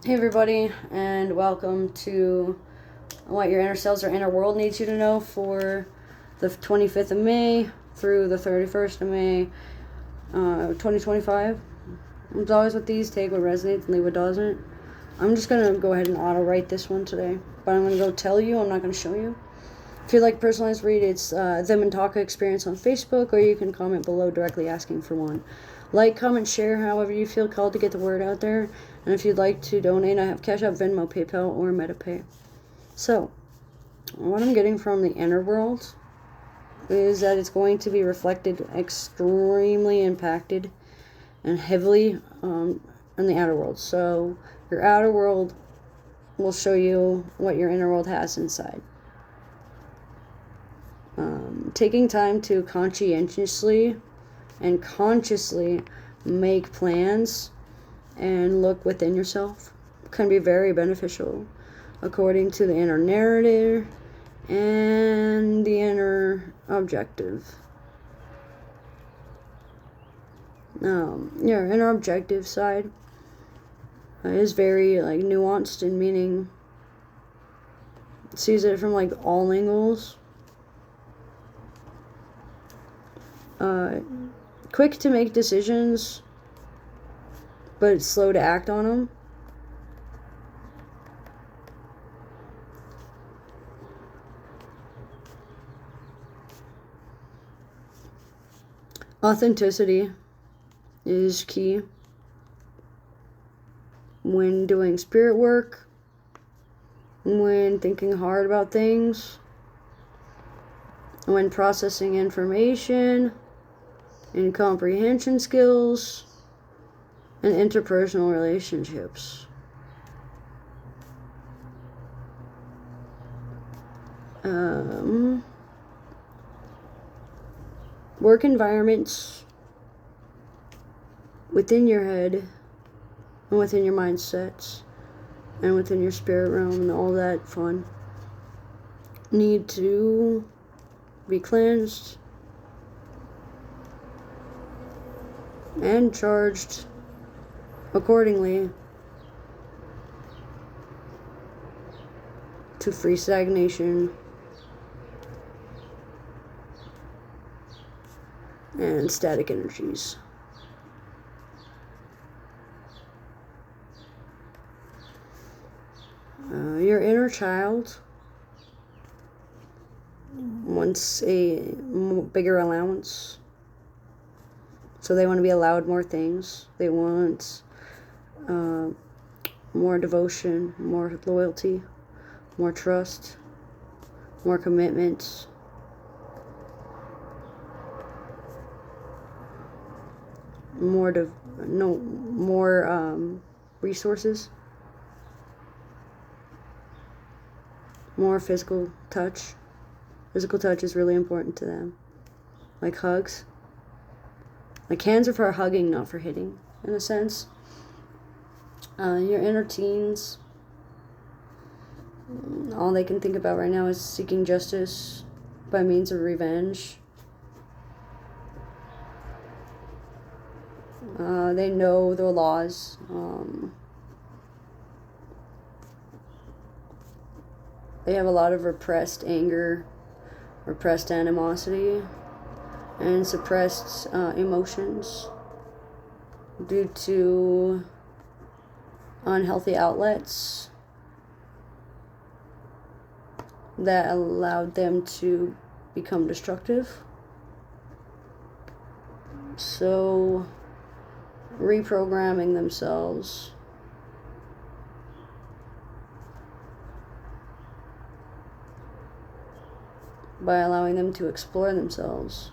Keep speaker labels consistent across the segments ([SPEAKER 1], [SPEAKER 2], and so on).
[SPEAKER 1] Hey everybody, and welcome to what your inner selves or inner world needs you to know for the 25th of May through the 31st of May, 2025. As always with these, take what resonates and leave what doesn't. I'm just going to go ahead and auto-write this one today, but I'm going to go tell you, I'm not going to show you. If you'd like a personalized read, it's Them and Taka Experience on Facebook, or you can comment below directly asking for one. Like, comment, share, however you feel called to get the word out there. And if you'd like to donate, I have Cash App, Venmo, PayPal, or MetaPay. So, what I'm getting from the inner world is that it's going to be reflected extremely impacted and heavily in the outer world. So, your outer world will show you what your inner world has inside. Taking time to conscientiously and consciously make plans and look within yourself can be very beneficial according to the inner narrative and the inner objective. Your inner objective side is very nuanced in meaning. It sees it from all angles. Quick to make decisions, but it's slow to act on them. Authenticity is key when doing spirit work, when thinking hard about things, when processing information, and comprehension skills, and interpersonal relationships. Work environments within your head and within your mindsets and within your spirit realm and all that fun need to be cleansed and charged accordingly to free stagnation and static energies. Your inner child wants a bigger allowance. So they want to be allowed more things. They want more devotion, more loyalty, more trust, more commitment. More resources. More physical touch. Physical touch is really important to them. Like hugs. Hands are for hugging, not for hitting, in a sense. Your inner teens, all they can think about right now is seeking justice by means of revenge. They know the laws. They have a lot of repressed anger, repressed animosity, and suppressed emotions due to unhealthy outlets that allowed them to become destructive. So, reprogramming themselves by allowing them to explore themselves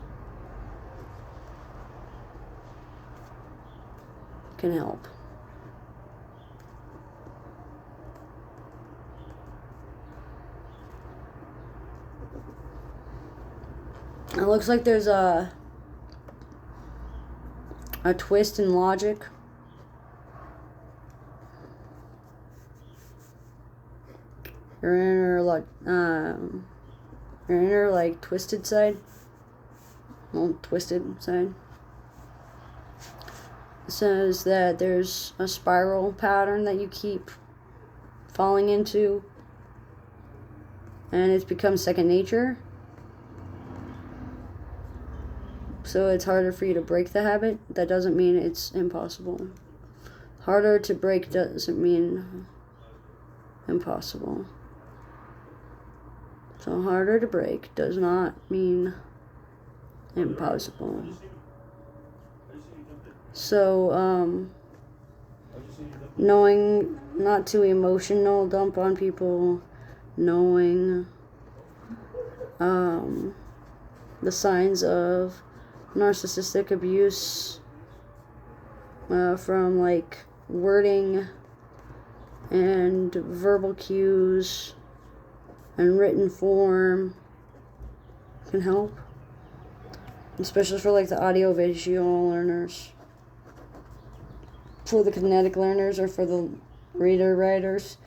[SPEAKER 1] can help. It looks like there's a twist in logic. Your inner twisted side. Well, twisted side. It says that there's a spiral pattern that you keep falling into, and it's become second nature. So it's harder for you to break the habit. That doesn't mean it's impossible. Harder to break doesn't mean impossible. So harder to break does not mean impossible. So, knowing not to emotional dump on people, knowing the signs of narcissistic abuse from like wording and verbal cues and written form can help, especially for like the audio visual learners, for the kinetic learners, or for the reader writers.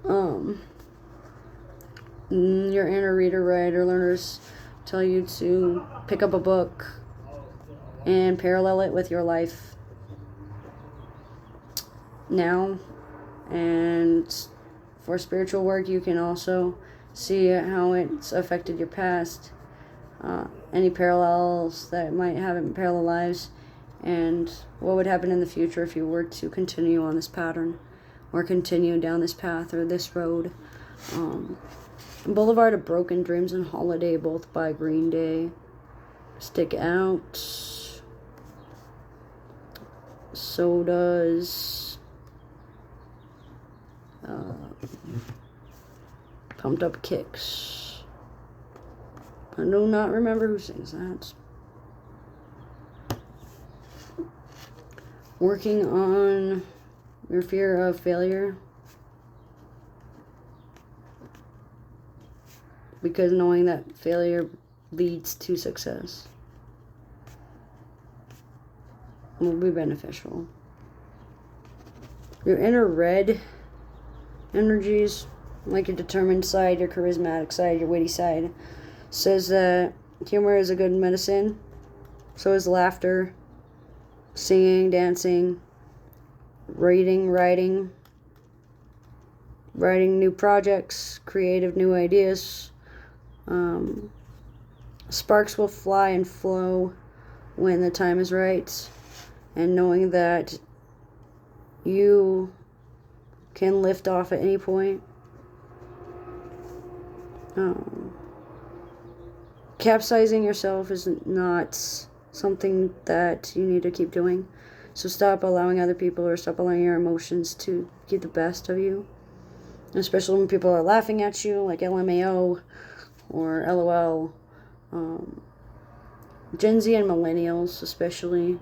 [SPEAKER 1] Your inner reader writer learners tell you to pick up a book and parallel it with your life now. And for spiritual work, you can also see how it's affected your past, any parallels that might have in parallel lives, and what would happen in the future if you were to continue on this pattern or continue down this path or this road. Boulevard of Broken Dreams and Holiday, both by Green Day. Stick Out. So does Pumped Up Kicks. I do not remember who sings that. Working on your fear of failure. Because knowing that failure leads to success will be beneficial. Your inner red energies, like your determined side, your charismatic side, your witty side, says that humor is a good medicine. So is laughter, singing, dancing, reading, writing new projects, creative new ideas. Sparks will fly and flow when the time is right, and knowing that you can lift off at any point. Capsizing yourself is not something that you need to keep doing. So stop allowing other people, or stop allowing your emotions to get the best of you. Especially when people are laughing at you, like LMAO or LOL. Gen Z and millennials especially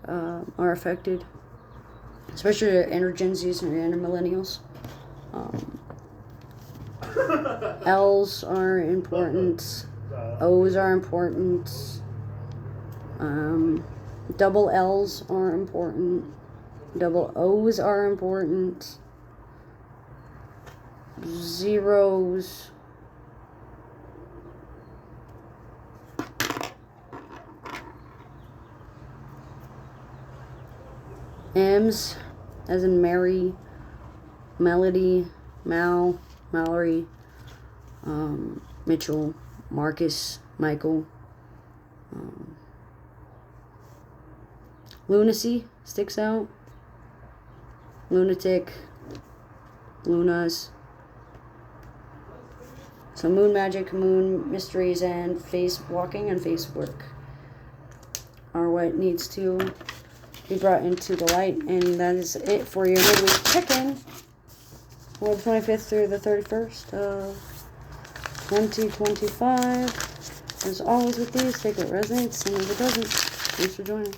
[SPEAKER 1] are affected. Especially your inner Gen Zs and your inner millennials. L's are important. O's are important. Double L's are important. Double O's are important. Zeros. M's, as in Mary, Melody, Mal, Mallory, Mitchell, Marcus, Michael. Lunacy sticks out. Lunatic, Lunas. So moon magic, moon mysteries, and face walking and face work are what needs to be brought into the light. And that is it for your midweek check-in for the 25th through the 31st of 2025. As always with these, take what resonates and if it doesn't. Thanks for joining.